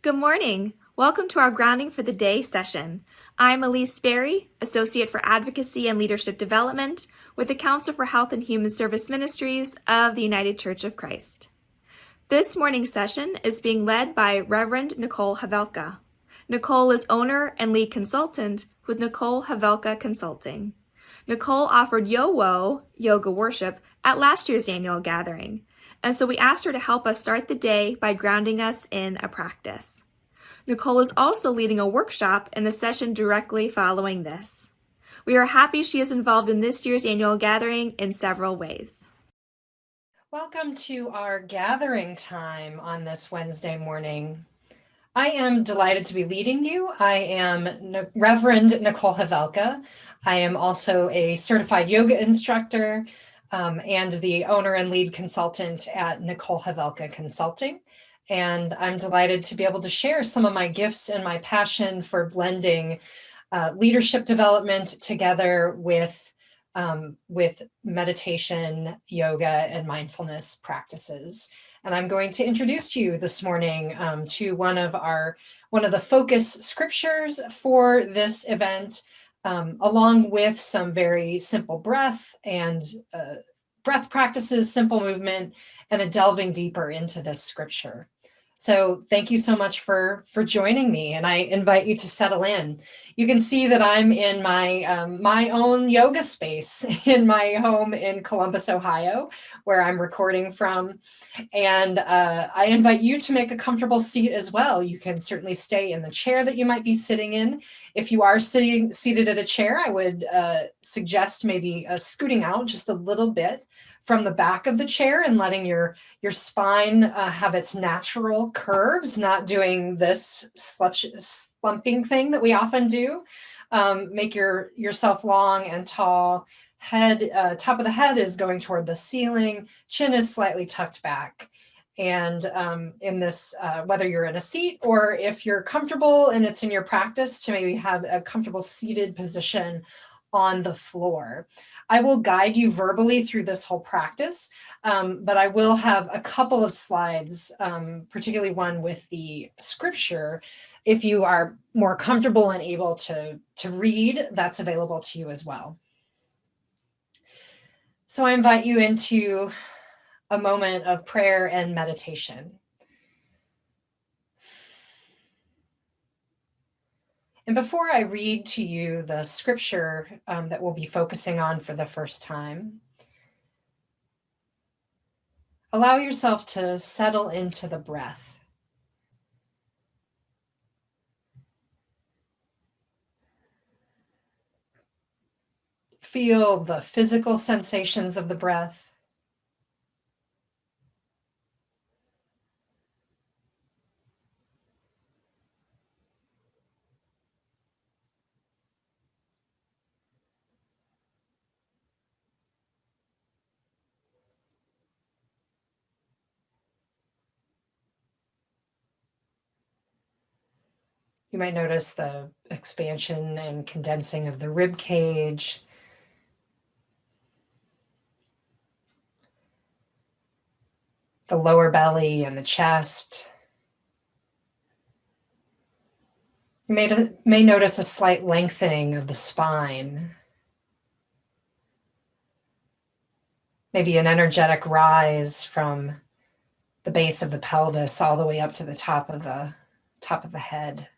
Good morning. Welcome to our Grounding for the Day session. I'm Elise Sperry, Associate for Advocacy and Leadership Development with the Council for Health and Human Service Ministries of the United Church of Christ. This morning's session is being led by Reverend Nicole Havelka. Nicole is owner and lead consultant with Nicole Havelka Consulting. Nicole offered Yo-Wo yoga worship at last year's annual gathering, and so we asked her to help us start the day by grounding us in a practice. Nicole is also leading a workshop in the session directly following this. We are happy she is involved in this year's annual gathering in several ways. Welcome to our gathering time on this Wednesday morning. I am delighted to be leading you. I am Reverend Nicole Havelka. I am also a certified yoga instructor and the owner and lead consultant at Nicole Havelka Consulting. And I'm delighted to be able to share some of my gifts and my passion for blending leadership development together with meditation, yoga, and mindfulness practices. And I'm going to introduce you this morning to one of the focus scriptures for this event, along with some very simple breath practices, simple movement, and a delving deeper into this scripture. So thank you so much for joining me, and I invite you to settle in. You can see that I'm in my own yoga space in my home in Columbus, Ohio, where I'm recording from. And I invite you to make a comfortable seat as well. You can certainly stay in the chair that you might be sitting in. If you are seated at a chair, I would suggest maybe scooting out just a little bit from the back of the chair and letting your spine have its natural curves, not doing this slumping thing that we often do. Make yourself long and tall. Head, top of the head is going toward the ceiling. Chin is slightly tucked back. And in this, whether you're in a seat or if you're comfortable and it's in your practice to maybe have a comfortable seated position on the floor. I will guide you verbally through this whole practice, but I will have a couple of slides, particularly one with the scripture. If you are more comfortable and able to read, that's available to you as well. So I invite you into a moment of prayer and meditation. And before I read to you the scripture that we'll be focusing on for the first time, allow yourself to settle into the breath. Feel the physical sensations of the breath. You might notice the expansion and condensing of the rib cage, the lower belly and the chest. You may notice a slight lengthening of the spine, maybe an energetic rise from the base of the pelvis all the way up to the top of the head.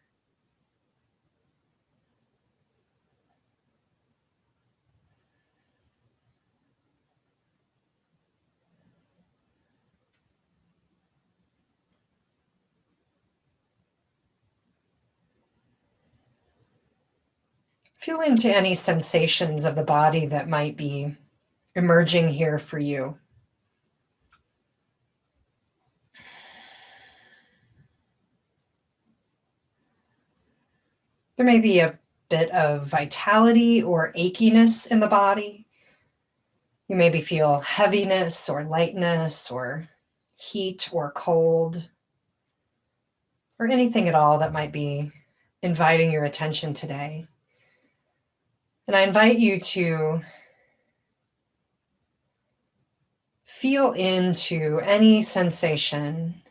Feel into any sensations of the body that might be emerging here for you. There may be a bit of vitality or achiness in the body. You maybe feel heaviness or lightness or heat or cold, or anything at all that might be inviting your attention today. And I invite you to feel into any sensation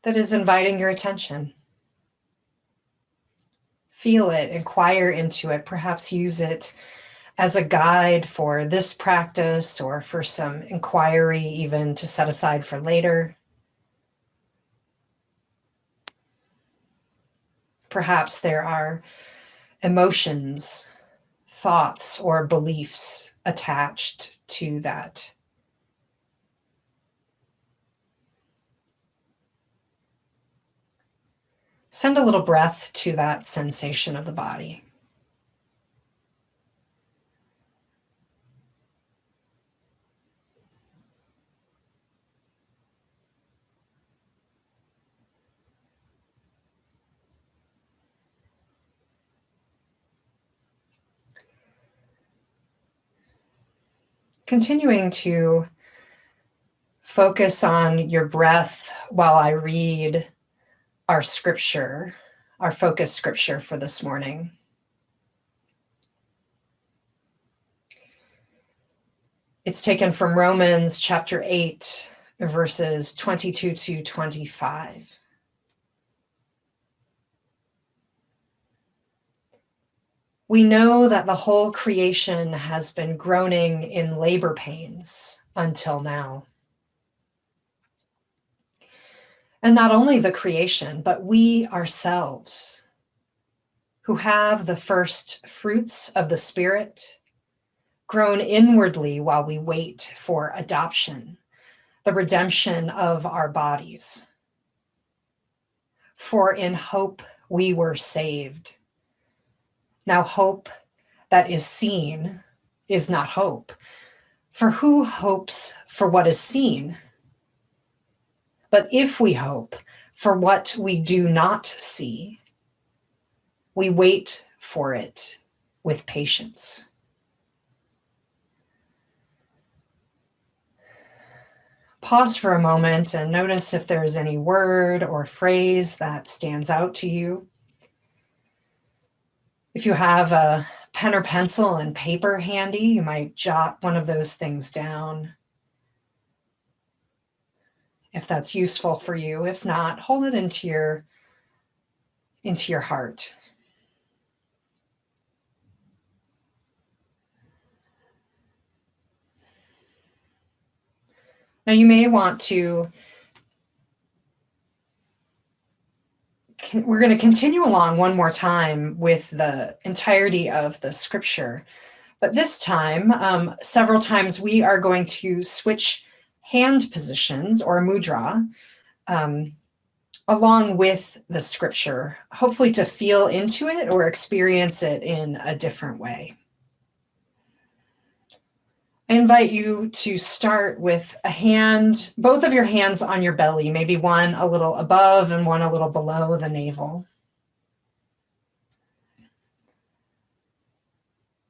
that is inviting your attention. Feel it, inquire into it, perhaps use it as a guide for this practice or for some inquiry even to set aside for later. Perhaps there are emotions, thoughts, or beliefs attached to that. Send a little breath to that sensation of the body. Continuing to focus on your breath while I read our scripture, our focus scripture for this morning. It's taken from Romans chapter 8, verses 22 to 25. We know that the whole creation has been groaning in labor pains until now. And not only the creation, but we ourselves, who have the first fruits of the Spirit, groan inwardly while we wait for adoption, the redemption of our bodies. For in hope we were saved. Now hope that is seen is not hope. For who hopes for what is seen? But if we hope for what we do not see, we wait for it with patience. Pause for a moment and notice if there's any word or phrase that stands out to you. If you have a pen or pencil and paper handy, you might jot one of those things down, if that's useful for you. If not, hold it into your heart. Now you may want to, we're going to continue along one more time with the entirety of the scripture, but this time, several times we are going to switch hand positions or mudra, along with the scripture, hopefully to feel into it or experience it in a different way. I invite you to start with a hand, both of your hands on your belly, maybe one a little above and one a little below the navel.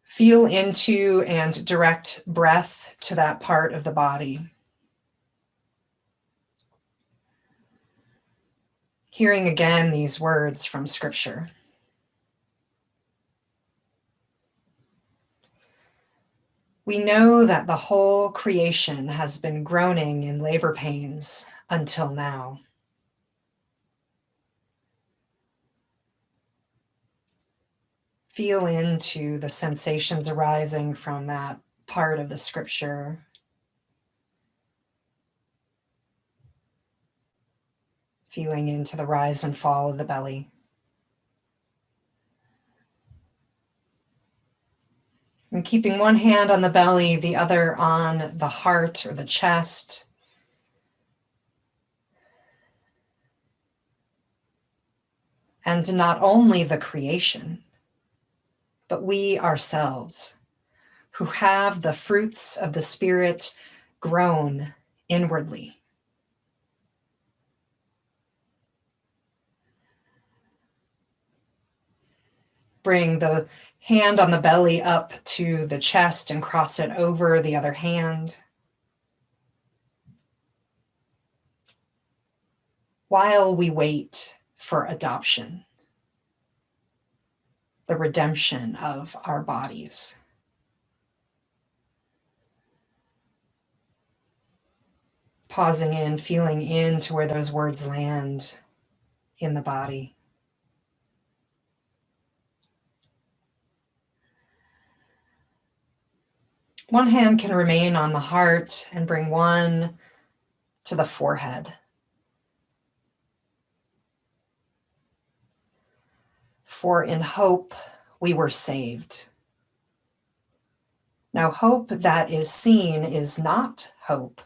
Feel into and direct breath to that part of the body. Hearing again these words from scripture. We know that the whole creation has been groaning in labor pains until now. Feel into the sensations arising from that part of the scripture. Feeling into the rise and fall of the belly. And keeping one hand on the belly, the other on the heart or the chest. And not only the creation, but we ourselves, who have the fruits of the Spirit grown inwardly. Bring the hand on the belly up to the chest and cross it over the other hand. While we wait for adoption, the redemption of our bodies. Pausing in, feeling into where those words land in the body. One hand can remain on the heart and bring one to the forehead. For in hope we were saved. Now hope that is seen is not hope.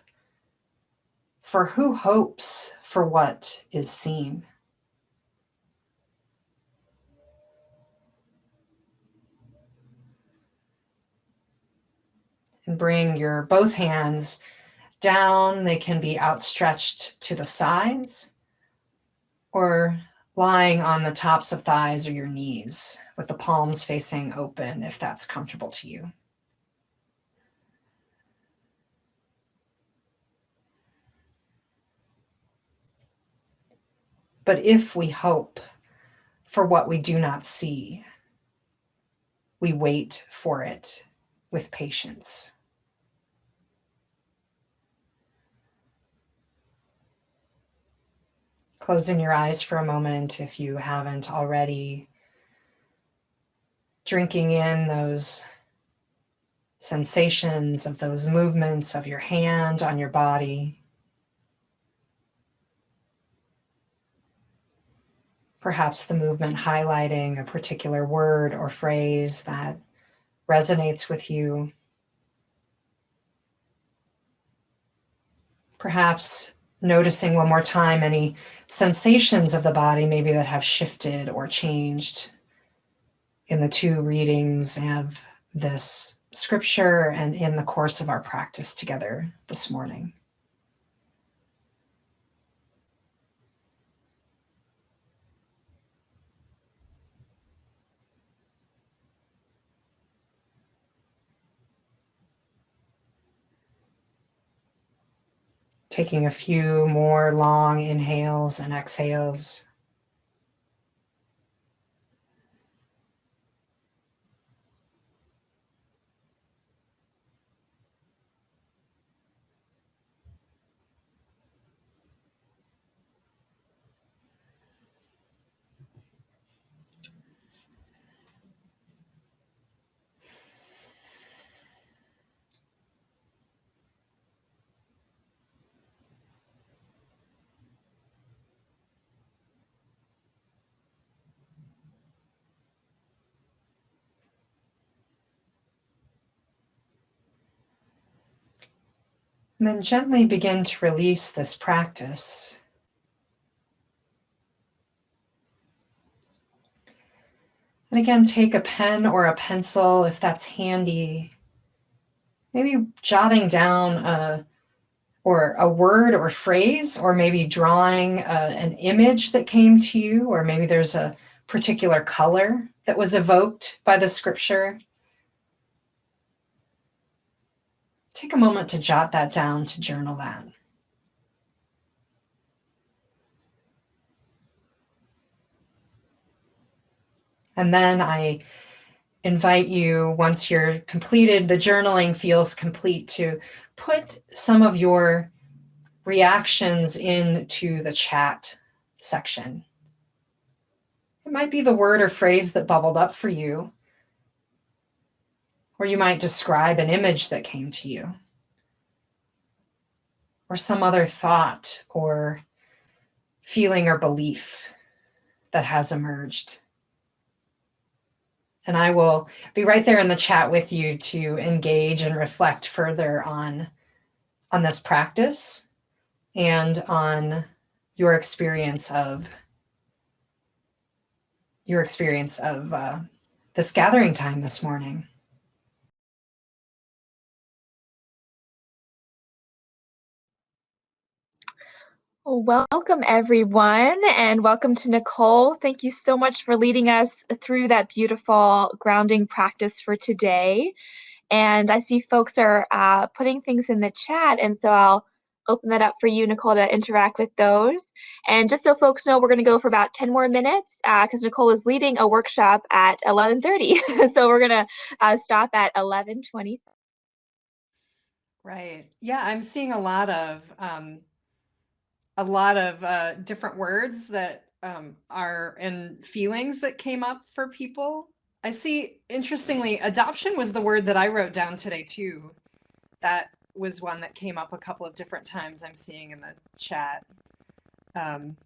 For who hopes for what is seen? And bring your both hands down. They can be outstretched to the sides or lying on the tops of thighs or your knees with the palms facing open if that's comfortable to you. But if we hope for what we do not see, we wait for it with patience. Closing your eyes for a moment if you haven't already. Drinking in those sensations of those movements of your hand on your body. Perhaps the movement highlighting a particular word or phrase that resonates with you. Perhaps noticing one more time any sensations of the body maybe that have shifted or changed in the two readings of this scripture and in the course of our practice together this morning. Taking a few more long inhales and exhales. And then gently begin to release this practice. And again, take a pen or a pencil if that's handy. Maybe jotting down a word or phrase, or maybe drawing an image that came to you, or maybe there's a particular color that was evoked by the scripture. Take a moment to jot that down, to journal that. And then I invite you, once you're completed, the journaling feels complete, to put some of your reactions into the chat section. It might be the word or phrase that bubbled up for you, or you might describe an image that came to you, or some other thought or feeling or belief that has emerged. And I will be right there in the chat with you to engage and reflect further on this practice and on your experience of this gathering time this morning. Well, welcome everyone, and welcome to Nicole. Thank you so much for leading us through that beautiful grounding practice for today. And I see folks are putting things in the chat, and so I'll open that up for you, Nicole, to interact with those. And just so folks know, we're going to go for about 10 more minutes because Nicole is leading a workshop at 11:30. So we're going to stop at 11:20. Right. Yeah, I'm seeing a lot of different words that are and feelings that came up for people. I see, interestingly, adoption was the word that I wrote down today too. That was one that came up a couple of different times I'm seeing in the chat. Um,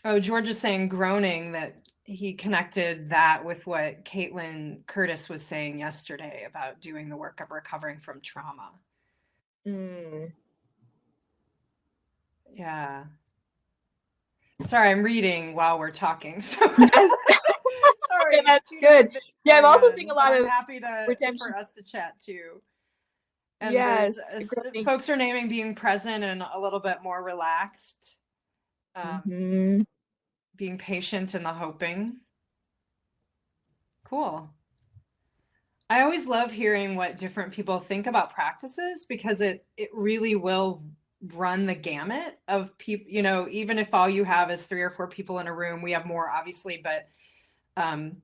oh, George is saying groaning, that he connected that with what Caitlin Curtis was saying yesterday about doing the work of recovering from trauma. Mm. Yeah. Sorry, I'm reading while we're talking. So Yes. sorry, That's two good. different things Yeah, I'm going also on, seeing a but lot I'm of happy to redemption. for us to chat too. And there's Yes, groaning. folks are naming being present and a little bit more relaxed, Mm-hmm. being patient in the hoping. Cool. I always love hearing what different people think about practices, because it really will run the gamut of people. You know, even if all you have is 3 or 4 people in a room, we have more obviously, but um,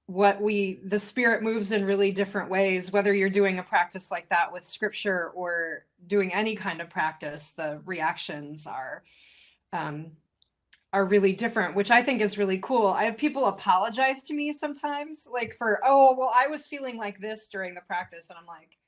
the spirit moves in really different ways, whether you're doing a practice like that with scripture or doing any kind of practice. The reactions um, are really different, which I think is really cool. I have people apologize to me sometimes, like for, oh, well, I was feeling like this during the practice. And I'm like,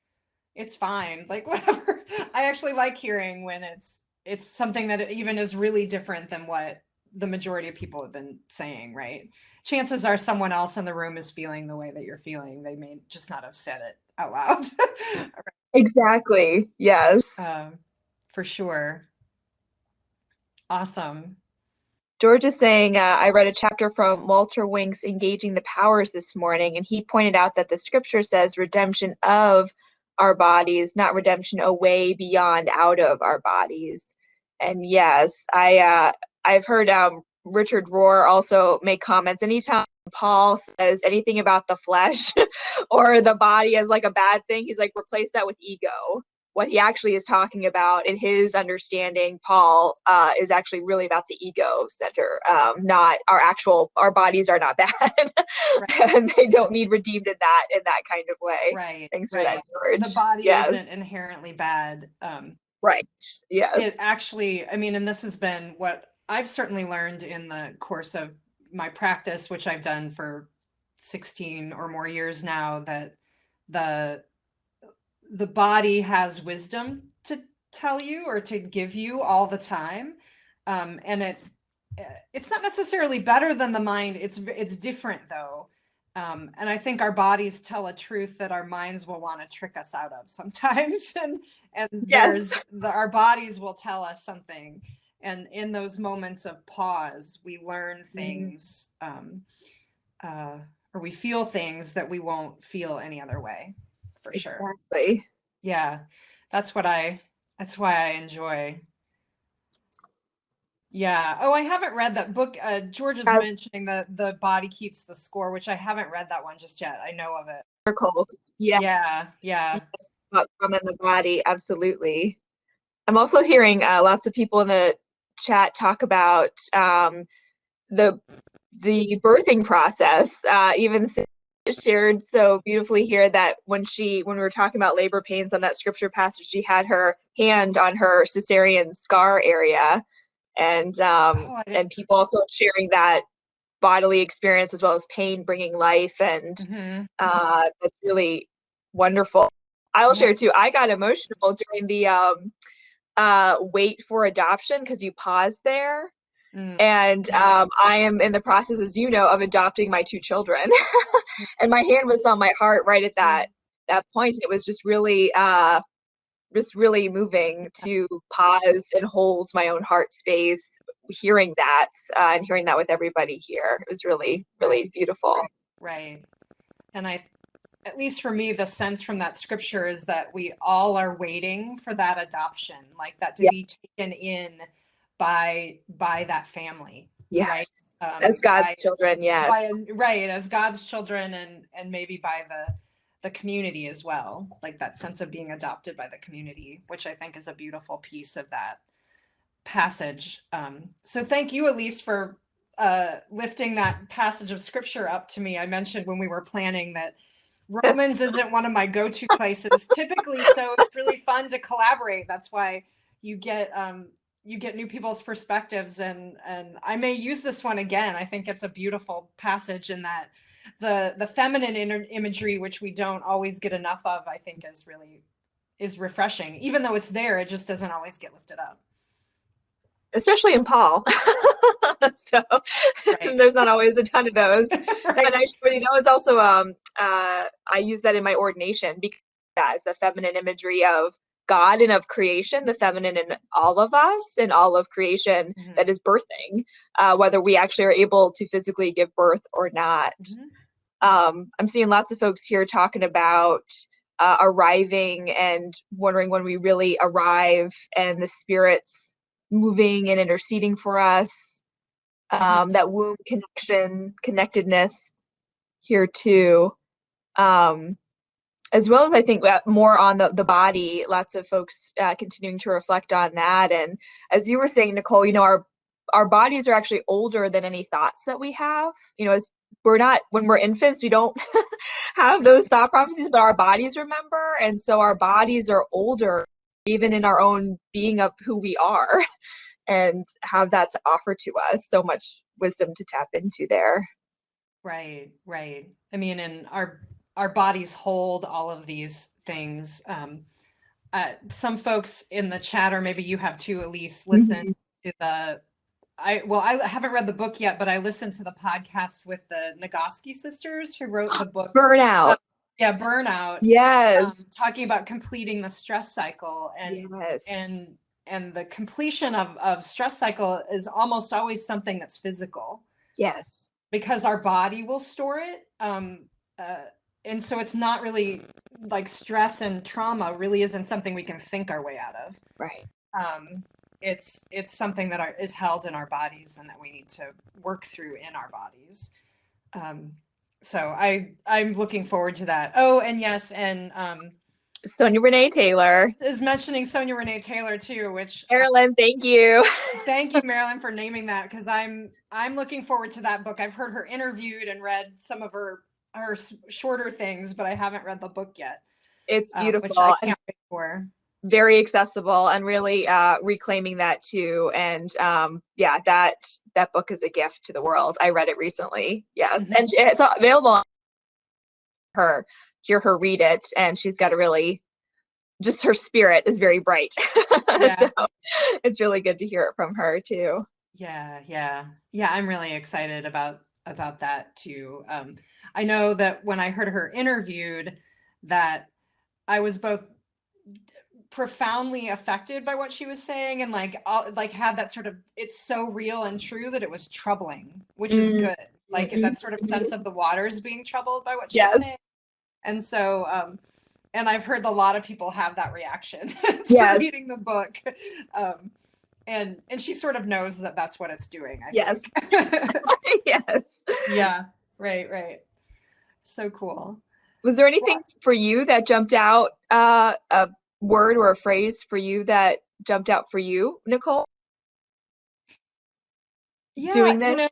it's fine. Like, whatever. I actually like hearing when it's something that even is really different than what the majority of people have been saying, right? Chances are someone else in the room is feeling the way that you're feeling. They may just not have said it out loud. Exactly. Yes. For sure. Awesome. George is saying, I read a chapter from Walter Wink's Engaging the Powers this morning, and he pointed out that the scripture says redemption of our bodies, not redemption away, beyond, out of our bodies. And yes, I've heard Richard Rohr also make comments anytime Paul says anything about the flesh or the body as like a bad thing, he's like, replace that with ego. What he actually is talking about in his understanding, Paul, is actually really about the ego center, not our bodies are not bad. Right. And they don't need redeemed in that kind of way. Right. Thanks for Right. that, George. The body Yes. isn't inherently bad. Right. Yes. It actually, I mean, and this has been what I've certainly learned in the course of my practice, which I've done for 16 or more years now, that the the body has wisdom to tell you or to give you all the time. And it's not necessarily better than the mind. It's different though. And I think our bodies tell a truth that our minds will want to trick us out of sometimes. And Yes. our bodies will tell us something. And in those moments of pause, we learn things, or we feel things that we won't feel any other way, for sure. Exactly. Yeah, that's why I enjoy. Yeah. Oh, I haven't read that book. George is mentioning the Body Keeps the Score, which I haven't read that one just yet. I know of it. Yeah. Yeah. Yeah. Yes, about trauma in the body, absolutely. I'm also hearing lots of people in the chat talk about the birthing process. Even shared so beautifully here that when we were talking about labor pains on that scripture passage, she had her hand on her cesarean scar area, and people also sharing that bodily experience as well as pain bringing life, and that's really wonderful. I'll share too. I got emotional during the wait for adoption, because you paused there. And I am in the process, as you know, of adopting my 2 children. And my hand was on my heart right at that point. It was just really moving to pause and hold my own heart space, hearing that and hearing that with everybody here. It was really, really beautiful. Right. And at least for me, the sense from that scripture is that we all are waiting for that adoption, like that to be taken in by that family. Yes. Right? As God's children, yes. Right, as God's children, and maybe by the community as well, like that sense of being adopted by the community, which I think is a beautiful piece of that passage. So thank you, Elise, for lifting that passage of scripture up to me. I mentioned when we were planning that Romans isn't one of my go-to places typically, so it's really fun to collaborate. That's why you get new people's perspectives, and I may use this one again. I think it's a beautiful passage in that the feminine imagery, which we don't always get enough of, I think is refreshing. Even though it's there, it just doesn't always get lifted up. Especially in Paul. So Right. there's not always a ton of those. Right. And actually, that was also I use that in my ordination, because that is the feminine imagery of God and of creation, the feminine in all of us and all of creation Mhm. that is birthing, whether we actually are able to physically give birth or not. I'm seeing lots of folks here talking about arriving and wondering when we really arrive, and the Spirit's moving and interceding for us. That womb connection, connectedness here too. As well as I think more on the body, lots of folks continuing to reflect on that. And as you were saying, Nicole, our bodies are actually older than any thoughts that we have. As when we're infants, we don't have those thought processes, but our bodies remember. And so our bodies are older, even in our own being of who we are, and have that to offer to us. So much wisdom to tap into there. Right. I mean, and our bodies hold all of these things. Some folks in the chat, or maybe you have too, Elise, listen to I haven't read the book yet, but I listened to the podcast with the Nagoski sisters who wrote the book Burnout. Burnout. Yes. Talking about completing the stress cycle, and Yes. and the completion of stress cycle is almost always something that's physical. Yes. Because our body will store it. And so it's not really like stress and trauma really isn't something we can think our way out of. Right. It's something that is held in our bodies and that we need to work through in our bodies. So I'm looking forward to that. Oh, and yes, and Sonia Renee Taylor is mentioning Sonia Renee Taylor too, which Marilyn, thank you. Thank you, Marilyn, for naming that, because I'm looking forward to that book. I've heard her interviewed and read some of her shorter things, but I haven't read the book yet. It's beautiful, which I can't wait for. Very accessible, and really reclaiming that too. And that book is a gift to the world. I read it recently. Yes. And it's available on her. Hear her read it, and she's got just her spirit is very bright. Yeah. So it's really good to hear it from her too. Yeah. I'm really excited about that too. I know that when I heard her interviewed, that I was both profoundly affected by what she was saying, and like had that sort of, it's so real and true that it was troubling, which is good. Like that sort of sense of the waters being troubled by what she was saying. And so and I've heard a lot of people have that reaction to reading the book. And she sort of knows that that's what it's doing, I think. Yes. Yeah, right. So cool. Was there anything for you that jumped out, a word or a phrase for you that jumped out for you, Nicole? Yeah, doing this?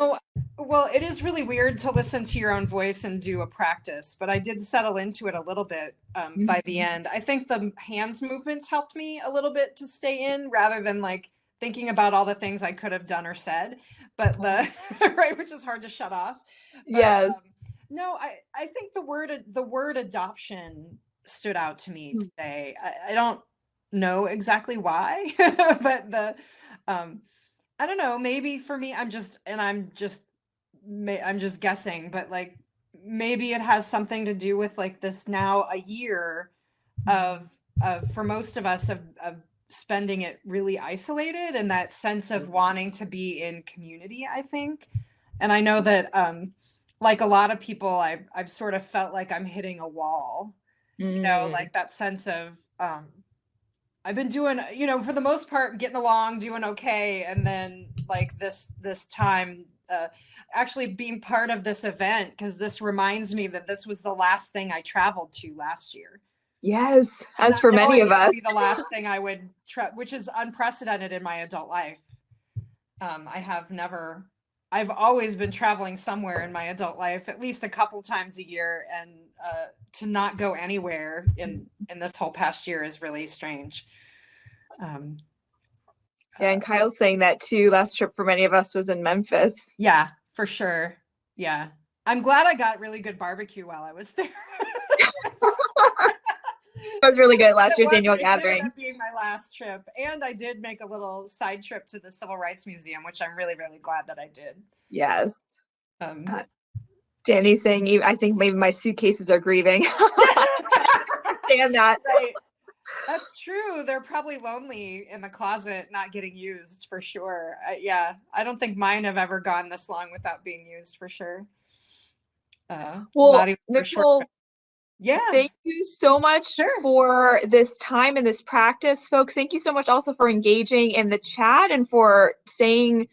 Well, it is really weird to listen to your own voice and do a practice, but I did settle into it a little bit by the end. I think the hands movements helped me a little bit to stay in, rather than like thinking about all the things I could have done or said, but right, which is hard to shut off. But, yes. No, I think the word adoption stood out to me today. I don't know exactly why, but I don't know, maybe for me, I'm just guessing, but like maybe it has something to do with like this now a year of for most of us of spending it really isolated, and that sense of wanting to be in community, I think. And I know that like a lot of people, I've sort of felt like I'm hitting a wall, like that sense of I've been doing, for the most part, getting along, doing okay. And then like this time, actually being part of this event, because this reminds me that this was the last thing I traveled to last year. Yes, as for many of us. Be the last thing I would which is unprecedented in my adult life. I have never I've always been traveling somewhere in my adult life, at least a couple times a year, and to not go anywhere in this whole past year is really strange. Yeah, and Kyle's saying that too. Last trip for many of us was in Memphis. Yeah, for sure. Yeah. I'm glad I got really good barbecue while I was there. It was really good last year's It annual ended gathering. up being my last trip. And I did make a little side trip to the Civil Rights Museum, which I'm really, really glad that I did. Yes. Um, Danny's saying, I think maybe my suitcases are grieving. Understand that. right. That's true. They're probably lonely in the closet, not getting used for sure. Yeah, I don't think mine have ever gone this long without being used for sure. Well, not even for short Nicole, trip. Yeah. thank you so much Sure. for this time and this practice, folks. Thank you so much also for engaging in the chat and for saying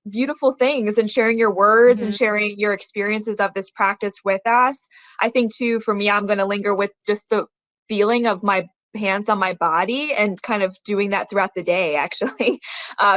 beautiful things and sharing your words and sharing your experiences of this practice with us. I think too, for me, I'm going to linger with just the feeling of my hands on my body and kind of doing that throughout the day, actually,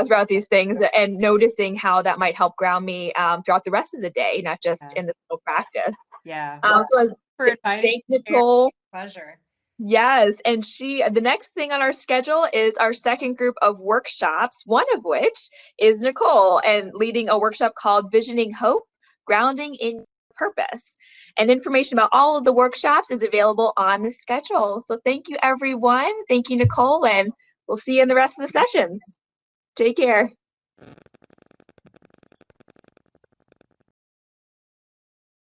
throughout these things, and noticing how that might help ground me throughout the rest of the day, not just in the little practice. Yeah. So as For inviting thank Nicole. Pleasure. Yes, and the next thing on our schedule is our second group of workshops, one of which is Nicole and leading a workshop called Visioning Hope, Grounding in Purpose. And information about all of the workshops is available on the schedule. So thank you, everyone. Thank you, Nicole, and we'll see you in the rest of the sessions. Take care.